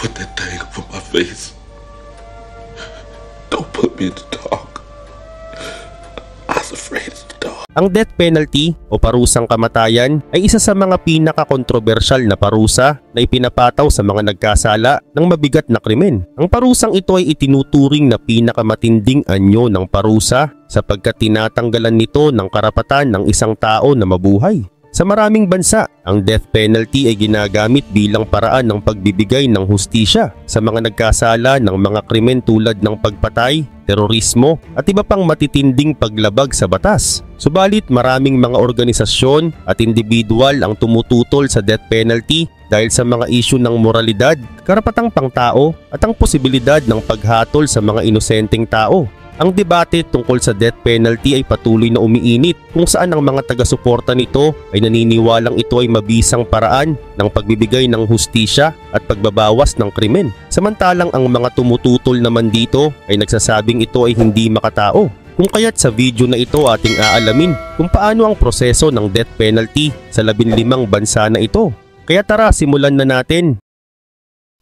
put that thing over my face. Don't put me in the dark. I was afraid of the dark. Ang death penalty o parusang kamatayan ay isa sa mga pinaka-kontrobersyal na parusa na ipinapataw sa mga nagkasala ng mabigat na krimen. Ang parusang ito ay itinuturing na pinakamatinding anyo ng parusa sapagkat tinatanggalan nito ng karapatan ng isang tao na mabuhay. Sa maraming bansa, ang death penalty ay ginagamit bilang paraan ng pagbibigay ng hustisya sa mga nagkasala ng mga krimen tulad ng pagpatay, terorismo at iba pang matitinding paglabag sa batas. Subalit maraming mga organisasyon at individual ang tumututol sa death penalty dahil sa mga isyu ng moralidad, karapatang pangtao at ang posibilidad ng paghatol sa mga inosenteng tao. Ang debate tungkol sa death penalty ay patuloy na umiinit kung saan ang mga taga-suporta nito ay naniniwalang ito ay mabisang paraan ng pagbibigay ng hustisya at pagbabawas ng krimen. Samantalang ang mga tumututol naman dito ay nagsasabing ito ay hindi makatao. Kung kaya't sa video na ito ating aalamin kung paano ang proseso ng death penalty sa 15 bansa na ito. Kaya tara, simulan na natin.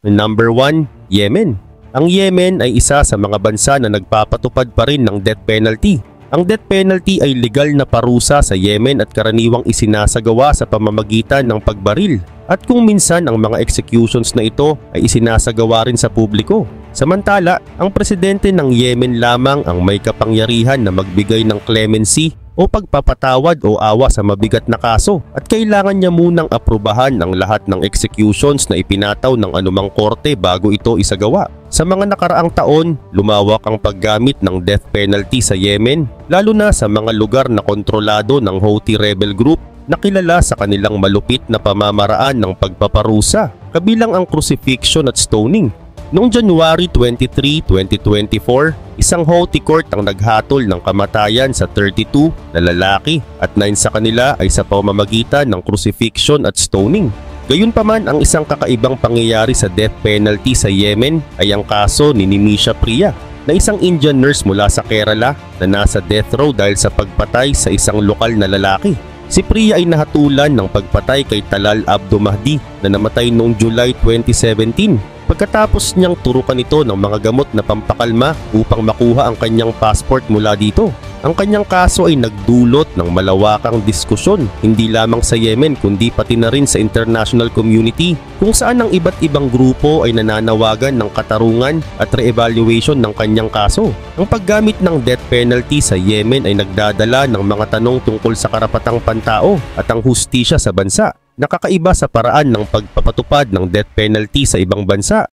Number 1, Yemen. Ang Yemen ay isa sa mga bansa na nagpapatupad pa rin ng death penalty. Ang death penalty ay legal na parusa sa Yemen at karaniwang isinasagawa sa pamamagitan ng pagbaril. At kung minsan ang mga executions na ito ay isinasagawa rin sa publiko. Samantala, ang presidente ng Yemen lamang ang may kapangyarihan na magbigay ng clemency o pagpapatawad o awa sa mabigat na kaso at kailangan niya munang aprubahan ang lahat ng executions na ipinataw ng anumang korte bago ito isagawa. Sa mga nakaraang taon, lumawak ang paggamit ng death penalty sa Yemen, lalo na sa mga lugar na kontrolado ng Houthi rebel group na kilala sa kanilang malupit na pamamaraan ng pagpaparusa, kabilang ang crucifixion at stoning. Noong January 23, 2024, isang Houthi court ang naghatol ng kamatayan sa 32 na lalaki at 9 sa kanila ay sa pamamagitan ng crucifixion at stoning. Gayunpaman, ang isang kakaibang pangyayari sa death penalty sa Yemen ay ang kaso ni Nimisha Priya, na isang Indian nurse mula sa Kerala na nasa death row dahil sa pagpatay sa isang lokal na lalaki. Si Priya ay nahatulan ng pagpatay kay Talal Abdo Mahdi na namatay noong July 2017. Pagkatapos niyang turukan ito ng mga gamot na pampakalma upang makuha ang kanyang passport mula dito. Ang kanyang kaso ay nagdulot ng malawakang diskusyon hindi lamang sa Yemen kundi pati na rin sa international community kung saan ang iba't ibang grupo ay nananawagan ng katarungan at re-evaluation ng kanyang kaso. Ang paggamit ng death penalty sa Yemen ay nagdadala ng mga tanong tungkol sa karapatang pantao at ang hustisya sa bansa. Nakakaiba sa paraan ng pagpapatupad ng death penalty sa ibang bansa.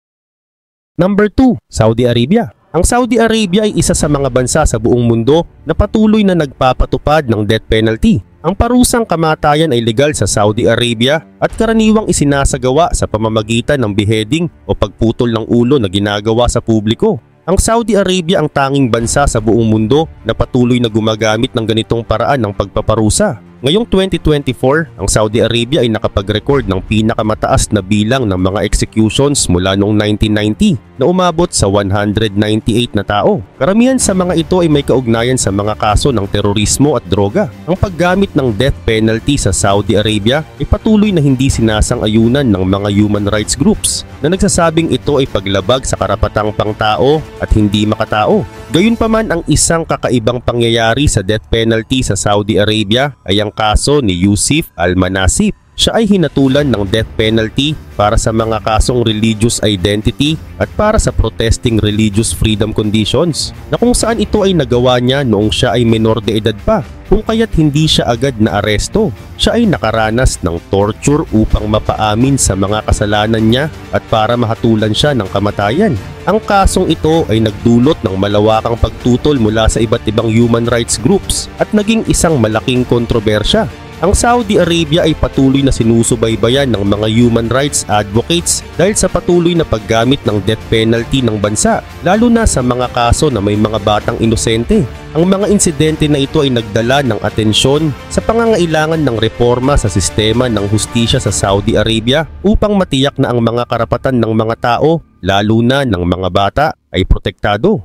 Number 2, Saudi Arabia. Ang Saudi Arabia ay isa sa mga bansa sa buong mundo na patuloy na nagpapatupad ng death penalty. Ang parusang kamatayan ay legal sa Saudi Arabia at karaniwang isinasagawa sa pamamagitan ng beheading o pagputol ng ulo na ginagawa sa publiko. Ang Saudi Arabia ang tanging bansa sa buong mundo na patuloy na gumagamit ng ganitong paraan ng pagpaparusa. Ngayong 2024, ang Saudi Arabia ay nakapag-record ng pinakamataas na bilang ng mga executions mula noong 1990 na umabot sa 198 na tao. Karamihan sa mga ito ay may kaugnayan sa mga kaso ng terorismo at droga. Ang paggamit ng death penalty sa Saudi Arabia ay patuloy na hindi sinasang-ayunan ng mga human rights groups na nagsasabing ito ay paglabag sa karapatang pangtao at hindi makatao. Gayunpaman, ang isang kakaibang pangyayari sa death penalty sa Saudi Arabia ay ang kaso ni Yusuf Al-Manasif. Siya ay hinatulan ng death penalty para sa mga kasong religious identity at para sa protesting religious freedom conditions na kung saan ito ay nagawa niya noong siya ay menor de edad pa, kung kaya't hindi siya agad na aresto. Siya ay nakaranas ng torture upang mapaamin sa mga kasalanan niya at para mahatulan siya ng kamatayan. Ang kasong ito ay nagdulot ng malawakang pagtutol mula sa iba't ibang human rights groups at naging isang malaking kontrobersya. Ang Saudi Arabia ay patuloy na sinusubaybayan ng mga human rights advocates dahil sa patuloy na paggamit ng death penalty ng bansa, lalo na sa mga kaso na may mga batang inosente. Ang mga insidente na ito ay nagdala ng atensyon sa pangangailangan ng reforma sa sistema ng hustisya sa Saudi Arabia upang matiyak na ang mga karapatan ng mga tao, lalo na ng mga bata, ay protektado.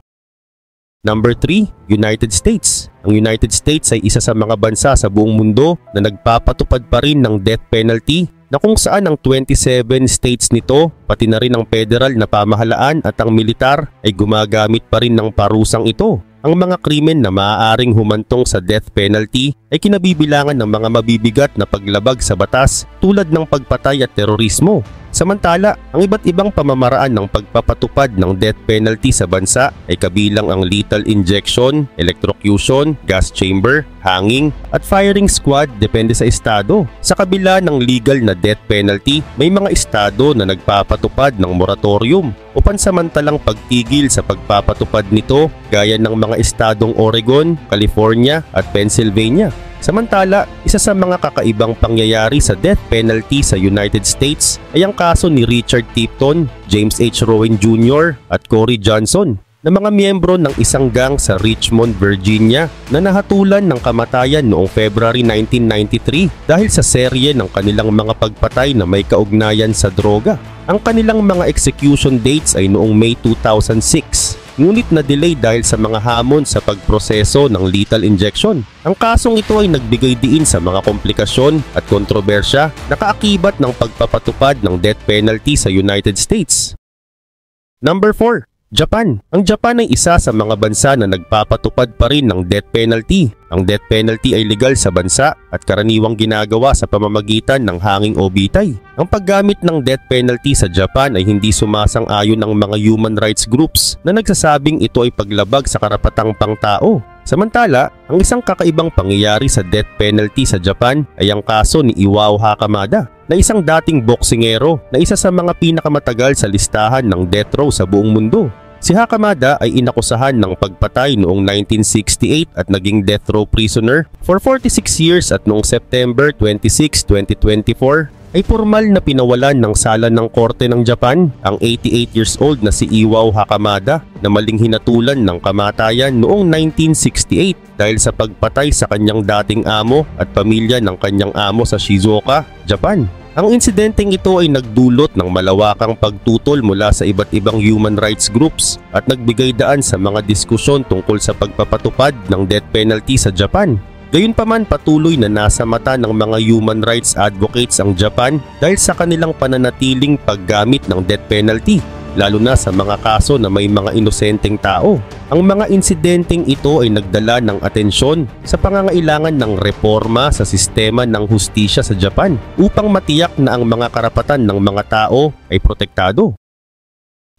Number 3, United States. Ang United States ay isa sa mga bansa sa buong mundo na nagpapatupad pa rin ng death penalty na kung saan ang 27 states nito, pati na rin ang federal na pamahalaan at ang militar ay gumagamit pa rin ng parusang ito. Ang mga krimen na maaaring humantong sa death penalty ay kinabibilangan ng mga mabibigat na paglabag sa batas tulad ng pagpatay at terorismo. Samantala, ang iba't ibang pamamaraan ng pagpapatupad ng death penalty sa bansa ay kabilang ang lethal injection, electrocution, gas chamber, hanging, at firing squad depende sa estado. Sa kabila ng legal na death penalty, may mga estado na nagpapatupad ng moratorium o pansamantalang pagtigil sa pagpapatupad nito gaya ng mga estadong Oregon, California at Pennsylvania. Samantala, isa sa mga kakaibang pangyayari sa death penalty sa United States ay ang kaso ni Richard Tipton, James H. Rowan Jr. at Corey Johnson na mga miyembro ng isang gang sa Richmond, Virginia na nahatulan ng kamatayan noong February 1993 dahil sa serye ng kanilang mga pagpatay na may kaugnayan sa droga. Ang kanilang mga execution dates ay noong May 2006. Ngunit na-delay dahil sa mga hamon sa pagproseso ng lethal injection. Ang kasong ito ay nagbigay diin sa mga komplikasyon at kontrobersya na kaakibat ng pagpapatupad ng death penalty sa United States. Number 4. Japan. Ang Japan ay isa sa mga bansa na nagpapatupad pa rin ng death penalty. Ang death penalty ay legal sa bansa at karaniwang ginagawa sa pamamagitan ng hanging o bitay. Ang paggamit ng death penalty sa Japan ay hindi sumasang-ayon ng mga human rights groups na nagsasabing ito ay paglabag sa karapatang pangtao. Samantala, ang isang kakaibang pangyayari sa death penalty sa Japan ay ang kaso ni Iwao Hakamada na isang dating boksingero na isa sa mga pinakamatagal sa listahan ng death row sa buong mundo. Si Hakamada ay inakusahan ng pagpatay noong 1968 at naging death row prisoner for 46 years at noong September 26, 2024 ay formal na pinawalan ng sala ng korte ng Japan ang 88 years old na si Iwao Hakamada na maling hinatulan ng kamatayan noong 1968 dahil sa pagpatay sa kanyang dating amo at pamilya ng kanyang amo sa Shizuoka, Japan. Ang insidenteng ito ay nagdulot ng malawakang pagtutol mula sa iba't ibang human rights groups at nagbigay daan sa mga diskusyon tungkol sa pagpapatupad ng death penalty sa Japan. Gayunpaman, patuloy na nasa mata ng mga human rights advocates ang Japan dahil sa kanilang pananatiling paggamit ng death penalty, lalo na sa mga kaso na may mga inosenteng tao. Ang mga insidenteng ito ay nagdala ng atensyon sa pangangailangan ng reforma sa sistema ng hustisya sa Japan upang matiyak na ang mga karapatan ng mga tao ay protektado.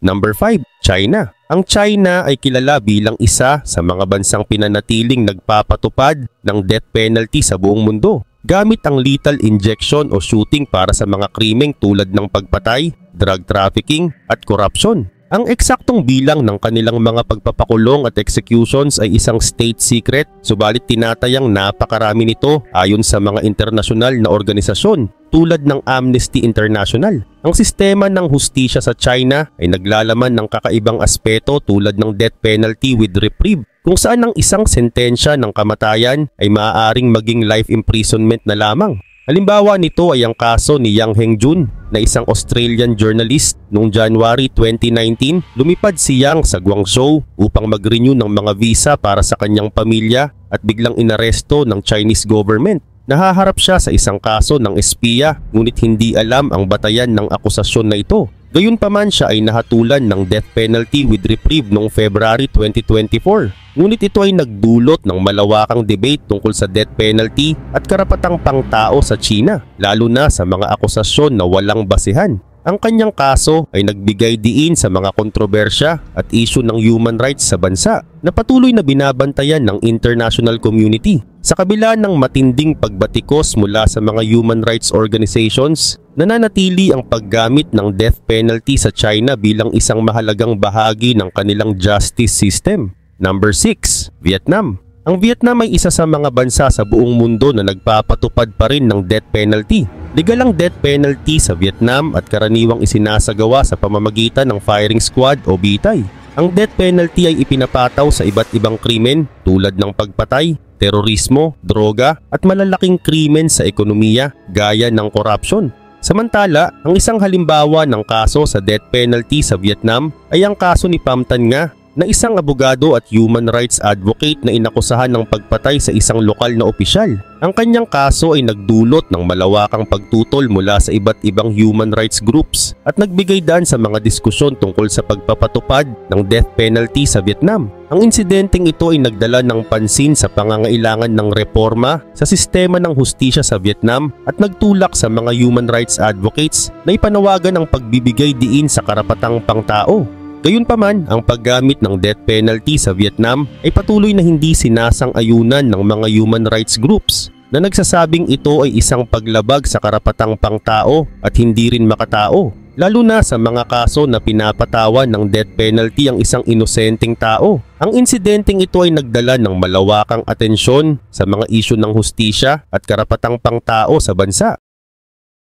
Number 5. China. Ang China ay kilala bilang isa sa mga bansang pinanatiling nagpapatupad ng death penalty sa buong mundo gamit ang lethal injection o shooting para sa mga krimeng tulad ng pagpatay, drug trafficking at corruption. Ang eksaktong bilang ng kanilang mga pagpapakulong at executions ay isang state secret, subalit tinatayang napakarami nito ayon sa mga internasyonal na organisasyon tulad ng Amnesty International. Ang sistema ng hustisya sa China ay naglalaman ng kakaibang aspeto tulad ng death penalty with reprieve, kung saan ang isang sentensya ng kamatayan ay maaaring maging life imprisonment na lamang. Halimbawa nito ay ang kaso ni Yang Hengjun na isang Australian journalist. Noong January 2019, lumipad si Yang sa Guangzhou upang mag-renew ng mga visa para sa kanyang pamilya at biglang inaresto ng Chinese government. Nahaharap siya sa isang kaso ng espiya ngunit hindi alam ang batayan ng akusasyon na ito. Gayunpaman siya ay nahatulan ng death penalty with reprieve noong February 2024. Ngunit ito ay nagdulot ng malawakang debate tungkol sa death penalty at karapatang pangtao sa China, lalo na sa mga akusasyon na walang basehan. Ang kanyang kaso ay nagbigay diin sa mga kontrobersya at issue ng human rights sa bansa na patuloy na binabantayan ng international community. Sa kabila ng matinding pagbatikos mula sa mga human rights organizations, nananatili ang paggamit ng death penalty sa China bilang isang mahalagang bahagi ng kanilang justice system. Number 6. Vietnam. Ang Vietnam ay isa sa mga bansa sa buong mundo na nagpapatupad pa rin ng death penalty. Legal ang death penalty sa Vietnam at karaniwang isinasagawa sa pamamagitan ng firing squad o bitay. Ang death penalty ay ipinapataw sa iba't ibang krimen tulad ng pagpatay, terorismo, droga at malalaking krimen sa ekonomiya gaya ng corruption. Samantala, ang isang halimbawa ng kaso sa death penalty sa Vietnam ay ang kaso ni Pham Thanh Nga na isang abogado at human rights advocate na inakusahan ng pagpatay sa isang lokal na opisyal. Ang kanyang kaso ay nagdulot ng malawakang pagtutol mula sa iba't ibang human rights groups at nagbigay daan sa mga diskusyon tungkol sa pagpapatupad ng death penalty sa Vietnam. Ang insidenteng ito ay nagdala ng pansin sa pangangailangan ng reforma sa sistema ng hustisya sa Vietnam at nagtulak sa mga human rights advocates na ipanawagan ang pagbibigay diin sa karapatang pangtao. Gayunpaman, ang paggamit ng death penalty sa Vietnam ay patuloy na hindi sinasang-ayunan ng mga human rights groups na nagsasabing ito ay isang paglabag sa karapatang pangtao at hindi rin makatao, lalo na sa mga kaso na pinapatawan ng death penalty ang isang inosenteng tao. Ang insidenteng ito ay nagdala ng malawakang atensyon sa mga isyu ng hustisya at karapatang pangtao sa bansa.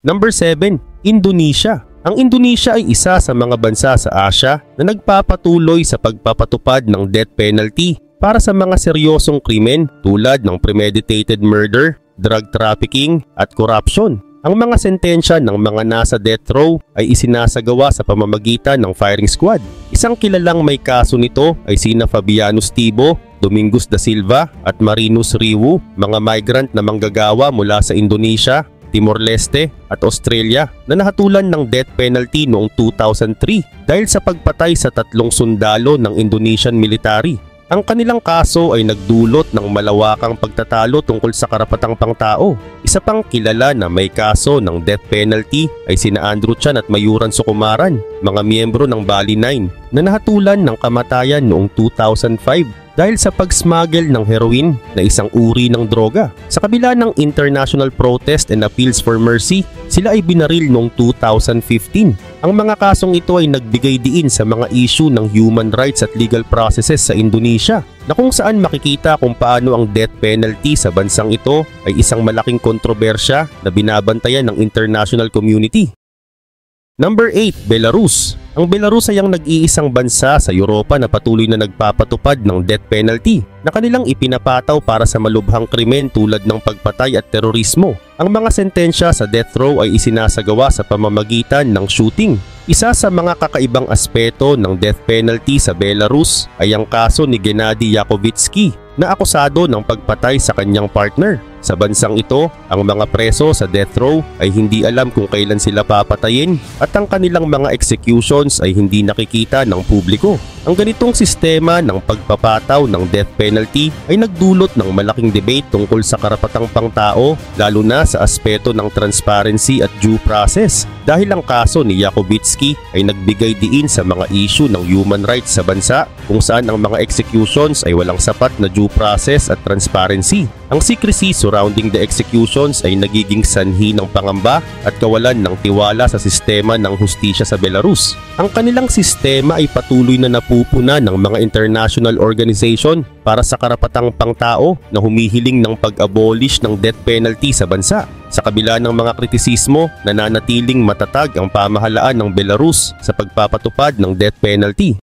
Number 7. Indonesia. Ang Indonesia ay isa sa mga bansa sa Asia na nagpapatuloy sa pagpapatupad ng death penalty para sa mga seryosong krimen tulad ng premeditated murder, drug trafficking at corruption. Ang mga sentensya ng mga nasa death row ay isinasagawa sa pamamagitan ng firing squad. Isang kilalang may kaso nito ay sina Fabianus Tibo, Domingos da Silva at Marinus Riwu, mga migrant na manggagawa mula sa Indonesia, Timor-Leste at Australia na nahatulan ng death penalty noong 2003 dahil sa pagpatay sa 3 sundalo ng Indonesian military. Ang kanilang kaso ay nagdulot ng malawakang pagtatalo tungkol sa karapatang pangtao. Isa pang kilala na may kaso ng death penalty ay sina Andrew Chan at Mayuran Sukumaran, mga miyembro ng Bali 9 na nahatulan ng kamatayan noong 2005 dahil sa pag-smuggle ng heroin na isang uri ng droga. Sa kabila ng international protest and appeals for mercy, sila ay binaril noong 2015. Ang mga kasong ito ay nagbigay diin sa mga issue ng human rights at legal processes sa Indonesia, na kung saan makikita kung paano ang death penalty sa bansang ito ay isang malaking kontrobersya na binabantayan ng international community. Number 8. Belarus. Ang Belarus ay ang nag-iisang bansa sa Europa na patuloy na nagpapatupad ng death penalty na kanilang ipinapataw para sa malubhang krimen tulad ng pagpatay at terorismo. Ang mga sentensya sa death row ay isinasagawa sa pamamagitan ng shooting. Isa sa mga kakaibang aspeto ng death penalty sa Belarus ay ang kaso ni Gennady Yakovitsky na akusado ng pagpatay sa kanyang partner. Sa bansang ito, ang mga preso sa death row ay hindi alam kung kailan sila papatayin at ang kanilang mga executions ay hindi nakikita ng publiko. Ang ganitong sistema ng pagpapataw ng death penalty ay nagdulot ng malaking debate tungkol sa karapatang pangtao, lalo na sa aspeto ng transparency at due process, dahil ang kaso ni Yakovitsky ay nagbigay diin sa mga issue ng human rights sa bansa kung saan ang mga executions ay walang sapat na due process at transparency. Ang secrecy surrounding the executions ay nagiging sanhi ng pangamba at kawalan ng tiwala sa sistema ng hustisya sa Belarus. Ang kanilang sistema ay patuloy na napupuna ng mga international organization para sa karapatang pangtao na humihiling ng pag-abolish ng death penalty sa bansa. Sa kabila ng mga kritisismo, nananatiling matatag ang pamahalaan ng Belarus sa pagpapatupad ng death penalty.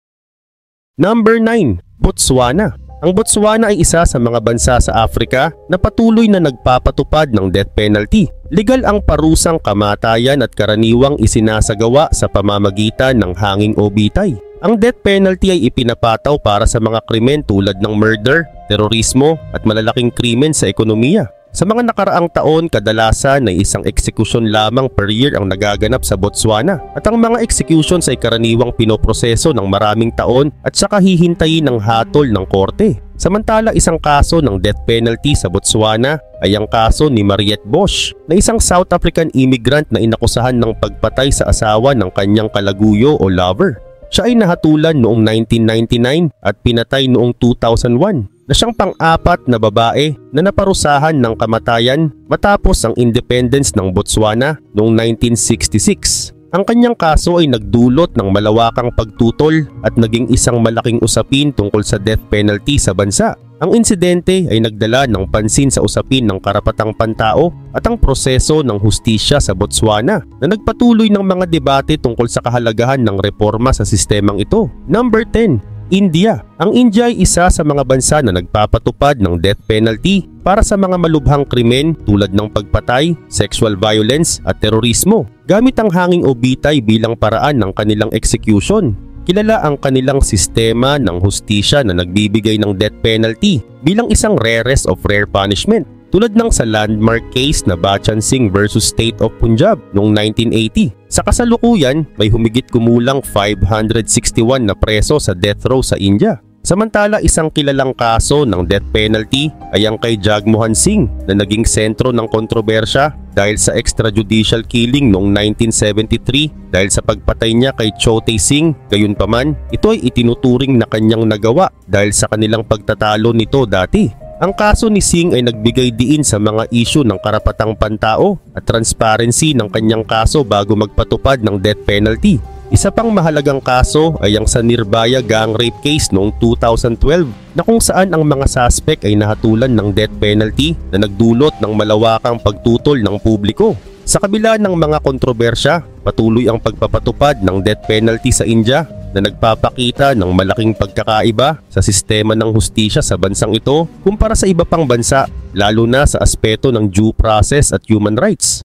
Number 9. Botswana. Ang Botswana ay isa sa mga bansa sa Africa na patuloy na nagpapatupad ng death penalty. Legal ang parusang kamatayan at karaniwang isinasagawa sa pamamagitan ng hanging o bitay. Ang death penalty ay ipinapataw para sa mga krimen tulad ng murder, terorismo at malalaking krimen sa ekonomiya. Sa mga nakaraang taon, kadalasan ay isang eksekusyon lamang per year ang nagaganap sa Botswana at ang mga executions ay karaniwang pinoproseso ng maraming taon at saka hihintayin ng hatol ng korte. Samantala, isang kaso ng death penalty sa Botswana ay ang kaso ni Mariette Bosch na isang South African immigrant na inakusahan ng pagpatay sa asawa ng kanyang kalaguyo o lover. Siya ay nahatulan noong 1999 at pinatay noong 2001. Na siyang pang-apat na babae na naparusahan ng kamatayan matapos ang independence ng Botswana noong 1966. Ang kanyang kaso ay nagdulot ng malawakang pagtutol at naging isang malaking usapin tungkol sa death penalty sa bansa. Ang insidente ay nagdala ng pansin sa usapin ng karapatang pantao at ang proseso ng hustisya sa Botswana na nagpatuloy ng mga debate tungkol sa kahalagahan ng reforma sa sistemang ito. Number 10. India. Ang India ay isa sa mga bansa na nagpapatupad ng death penalty para sa mga malubhang krimen tulad ng pagpatay, sexual violence at terorismo gamit ang hanging o bitay bilang paraan ng kanilang execution. kilala ang kanilang sistema ng hustisya na nagbibigay ng death penalty bilang isang rarest of rare punishment, tulad ng sa landmark case na Bachan Singh versus State of Punjab noong 1980. Sa kasalukuyan, may humigit kumulang 561 na preso sa death row sa India. Samantala, isang kilalang kaso ng death penalty ay ang kay Jagmohan Singh na naging sentro ng kontrobersya dahil sa extrajudicial killing noong 1973 dahil sa pagpatay niya kay Chote Singh. Gayunpaman, ito ay itinuturing na kanyang nagawa dahil sa kanilang pagtatalo nito dati. Ang kaso ni Singh ay nagbigay diin sa mga isyu ng karapatang pantao at transparency ng kanyang kaso bago magpatupad ng death penalty. Isa pang mahalagang kaso ay ang sa Nirbhaya gang rape case noong 2012 na kung saan ang mga suspect ay nahatulan ng death penalty na nagdulot ng malawakang pagtutol ng publiko. Sa kabila ng mga kontrobersya, patuloy ang pagpapatupad ng death penalty sa India na nagpapakita ng malaking pagkakaiba sa sistema ng hustisya sa bansang ito kumpara sa iba pang bansa, lalo na sa aspeto ng due process at human rights.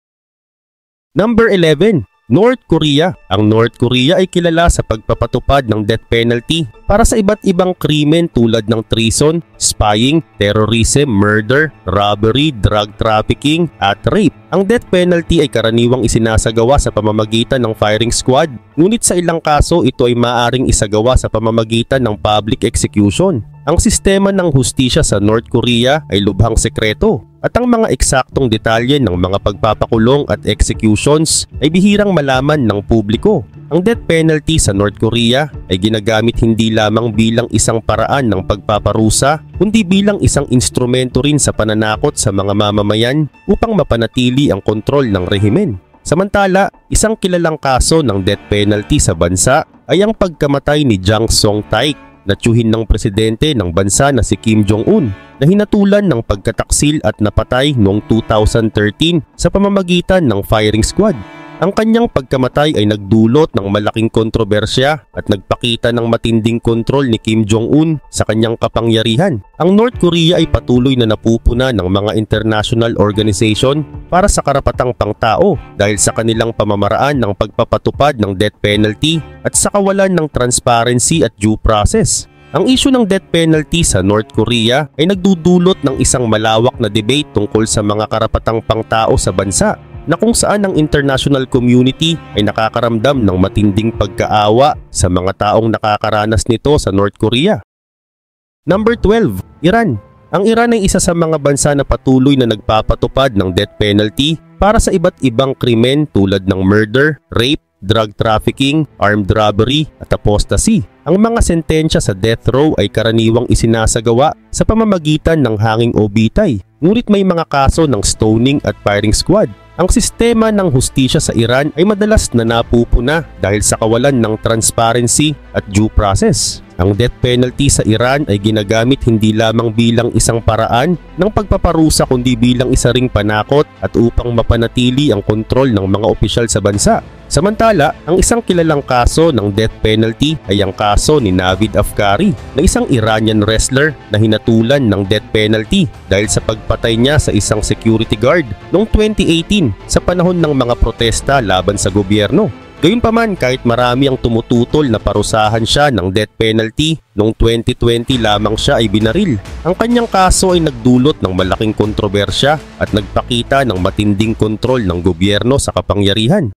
Number 11. North Korea. Ang North Korea ay kilala sa pagpapatupad ng death penalty para sa iba't ibang krimen tulad ng treason, spying, terrorism, murder, robbery, drug trafficking at rape. Ang death penalty ay karaniwang isinasagawa sa pamamagitan ng firing squad, ngunit sa ilang kaso ito ay maaaring isagawa sa pamamagitan ng public execution. Ang sistema ng hustisya sa North Korea ay lubhang sekreto at ang mga eksaktong detalye ng mga pagpapakulong at executions ay bihirang malaman ng publiko. Ang death penalty sa North Korea ay ginagamit hindi lamang bilang isang paraan ng pagpaparusa, kundi bilang isang instrumento rin sa pananakot sa mga mamamayan upang mapanatili ang kontrol ng rehimen. Samantala, isang kilalang kaso ng death penalty sa bansa ay ang pagkamatay ni Jang Song-taek na tiyuhin ng presidente ng bansa na si Kim Jong-un na hinatulan ng pagkataksil at napatay noong 2013 sa pamamagitan ng firing squad. Ang kanyang pagkamatay ay nagdulot ng malaking kontrobersya at nagpakita ng matinding kontrol ni Kim Jong-un sa kanyang kapangyarihan. Ang North Korea ay patuloy na napupuna ng mga international organization para sa karapatang pangtao dahil sa kanilang pamamaraan ng pagpapatupad ng death penalty at sa kawalan ng transparency at due process. Ang isyu ng death penalty sa North Korea ay nagdudulot ng isang malawak na debate tungkol sa mga karapatang pangtao sa bansa, na kung saan ang international community ay nakakaramdam ng matinding pagkaawa sa mga taong nakakaranas nito sa North Korea. Number 12. Iran. Ang Iran ay isa sa mga bansa na patuloy na nagpapatupad ng death penalty para sa iba't ibang krimen tulad ng murder, rape, drug trafficking, armed robbery at apostasy. Ang mga sentensya sa death row ay karaniwang isinasagawa sa pamamagitan ng hanging o bitay, ngunit may mga kaso ng stoning at firing squad. Ang sistema ng hustisya sa Iran ay madalas na napupuna dahil sa kawalan ng transparency at due process. Ang death penalty sa Iran ay ginagamit hindi lamang bilang isang paraan ng pagpaparusa kundi bilang isa ring panakot at upang mapanatili ang kontrol ng mga opisyal sa bansa. Samantala, ang isang kilalang kaso ng death penalty ay ang kaso ni Navid Afkari na isang Iranian wrestler na hinatulan ng death penalty dahil sa pagpatay niya sa isang security guard noong 2018 sa panahon ng mga protesta laban sa gobyerno. Gayunpaman, kahit marami ang tumututol na parusahan siya ng death penalty, noong 2020 lamang siya ay binaril. Ang kanyang kaso ay nagdulot ng malaking kontrobersya at nagpakita ng matinding kontrol ng gobyerno sa kapangyarihan.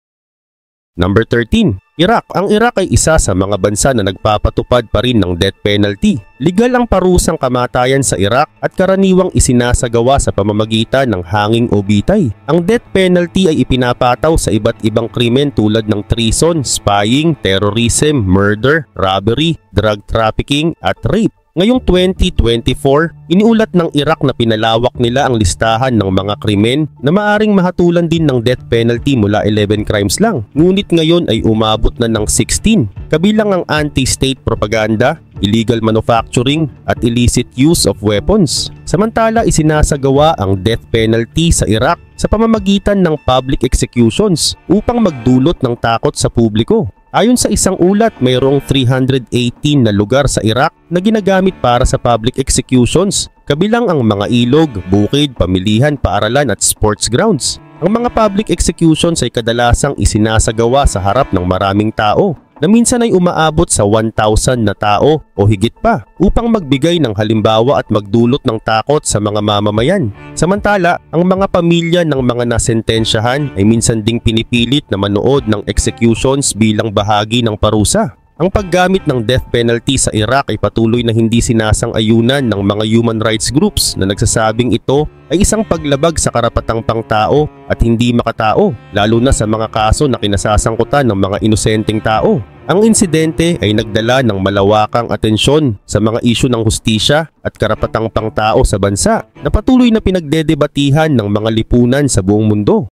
Number 13. Iraq. Ang Iraq ay isa sa mga bansa na nagpapatupad pa rin ng death penalty. Legal ang parusang kamatayan sa Iraq at karaniwang isinasagawa sa pamamagitan ng hanging o bitay. Ang death penalty ay ipinapataw sa iba't ibang krimen tulad ng treason, spying, terrorism, murder, robbery, drug trafficking at rape. Ngayong 2024, iniulat ng Iraq na pinalawak nila ang listahan ng mga krimen na maaring mahatulan din ng death penalty mula 11 crimes lang. Ngunit ngayon ay umabot na ng 16, kabilang ang anti-state propaganda, illegal manufacturing at illicit use of weapons. Samantala, isinasagawa ang death penalty sa Iraq sa pamamagitan ng public executions upang magdulot ng takot sa publiko. Ayon sa isang ulat, mayroong 318 na lugar sa Iraq na ginagamit para sa public executions, kabilang ang mga ilog, bukid, pamilihan, paaralan at sports grounds. Ang mga public executions ay kadalasang isinasagawa sa harap ng maraming tao na minsan ay umaabot sa 1,000 na tao o higit pa upang magbigay ng halimbawa at magdulot ng takot sa mga mamamayan. Samantala, ang mga pamilya ng mga nasentensyahan ay minsan ding pinipilit na manood ng executions bilang bahagi ng parusa. Ang paggamit ng death penalty sa Iraq ay patuloy na hindi sinasang-ayunan ng mga human rights groups na nagsasabing ito ay isang paglabag sa karapatang pangtao at hindi makatao, lalo na sa mga kaso na kinasasangkutan ng mga inosenteng tao. Ang insidente ay nagdala ng malawakang atensyon sa mga isyu ng hustisya at karapatang pangtao sa bansa na patuloy na pinagdedebatihan ng mga lipunan sa buong mundo.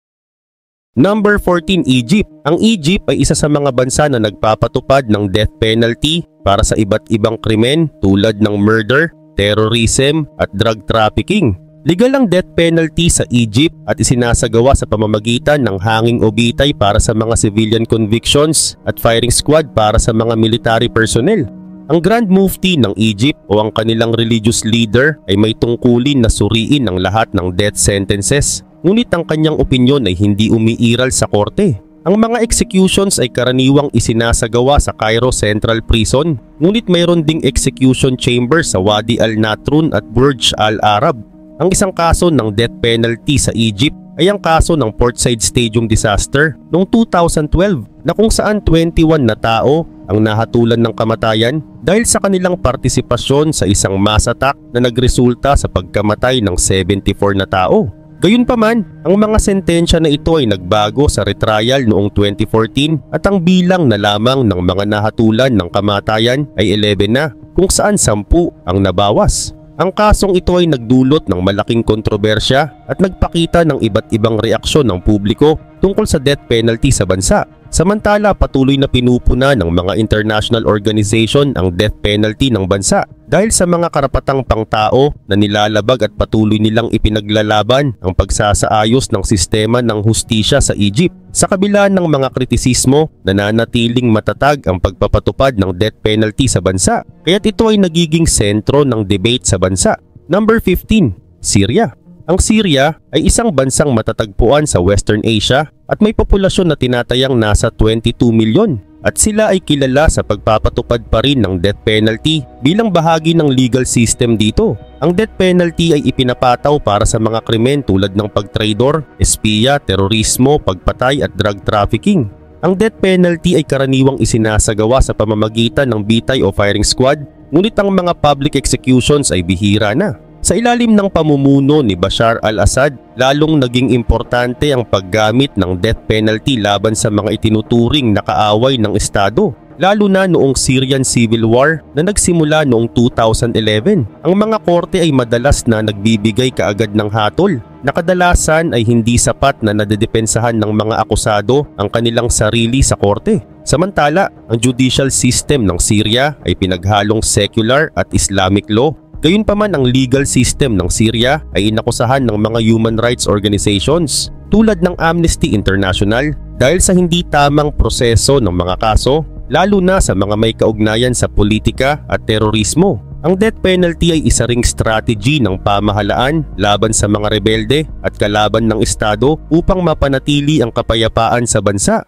Number 14, Egypt. Ang Egypt ay isa sa mga bansa na nagpapatupad ng death penalty para sa iba't ibang krimen tulad ng murder, terrorism at drug trafficking. Legal ang death penalty sa Egypt at isinasagawa sa pamamagitan ng hanging obitay para sa mga civilian convictions at firing squad para sa mga military personnel. Ang Grand Mufti ng Egypt o ang kanilang religious leader ay may tungkulin na suriin ang lahat ng death sentences. Ngunit ang kanyang opinyon ay hindi umiiral sa korte. Ang mga executions ay karaniwang isinasagawa sa Cairo Central Prison, ngunit mayroon ding execution chamber sa Wadi al-Natrun at Burj al-Arab. Ang isang kaso ng death penalty sa Egypt ay ang kaso ng Portside Stadium disaster noong 2012 na kung saan 21 na tao ang nahatulan ng kamatayan dahil sa kanilang partisipasyon sa isang mass attack na nagresulta sa pagkamatay ng 74 na tao. Gayunpaman, ang mga sentensya na ito ay nagbago sa retrial noong 2014 at ang bilang na lamang ng mga nahatulan ng kamatayan ay 11 na, kung saan 10 ang nabawas. Ang kasong ito ay nagdulot ng malaking kontrobersya at nagpakita ng iba't ibang reaksyon ng publiko tungkol sa death penalty sa bansa. Samantala, patuloy na pinupuna ng mga international organization ang death penalty ng bansa dahil sa mga karapatang pangtao na nilalabag at patuloy nilang ipinaglalaban ang pagsasaayos ng sistema ng hustisya sa Egypt. Sa kabila ng mga kritisismo, nananatiling matatag ang pagpapatupad ng death penalty sa bansa, kaya't ito ay nagiging sentro ng debate sa bansa. Number 15, Syria. Ang Syria ay isang bansang matatagpuan sa Western Asia at may populasyon na tinatayang nasa 22 milyon at sila ay kilala sa pagpapatupad pa rin ng death penalty bilang bahagi ng legal system dito. Ang death penalty ay ipinapataw para sa mga krimen tulad ng pagtraidor, espiya, terorismo, pagpatay at drug trafficking. Ang death penalty ay karaniwang isinasagawa sa pamamagitan ng bitay o firing squad, ngunit ang mga public executions ay bihira na. Sa ilalim ng pamumuno ni Bashar al-Assad, lalong naging importante ang paggamit ng death penalty laban sa mga itinuturing na kaaway ng Estado, lalo na noong Syrian Civil War na nagsimula noong 2011. Ang mga korte ay madalas na nagbibigay kaagad ng hatol na kadalasan ay hindi sapat na nadedepensahan ng mga akusado ang kanilang sarili sa korte. Samantala, ang judicial system ng Syria ay pinaghalong secular at Islamic law. Gayunpaman, ang legal system ng Syria ay inakusahan ng mga human rights organizations tulad ng Amnesty International dahil sa hindi tamang proseso ng mga kaso, lalo na sa mga may kaugnayan sa politika at terorismo. Ang death penalty ay isa ring strategy ng pamahalaan laban sa mga rebelde at kalaban ng Estado upang mapanatili ang kapayapaan sa bansa.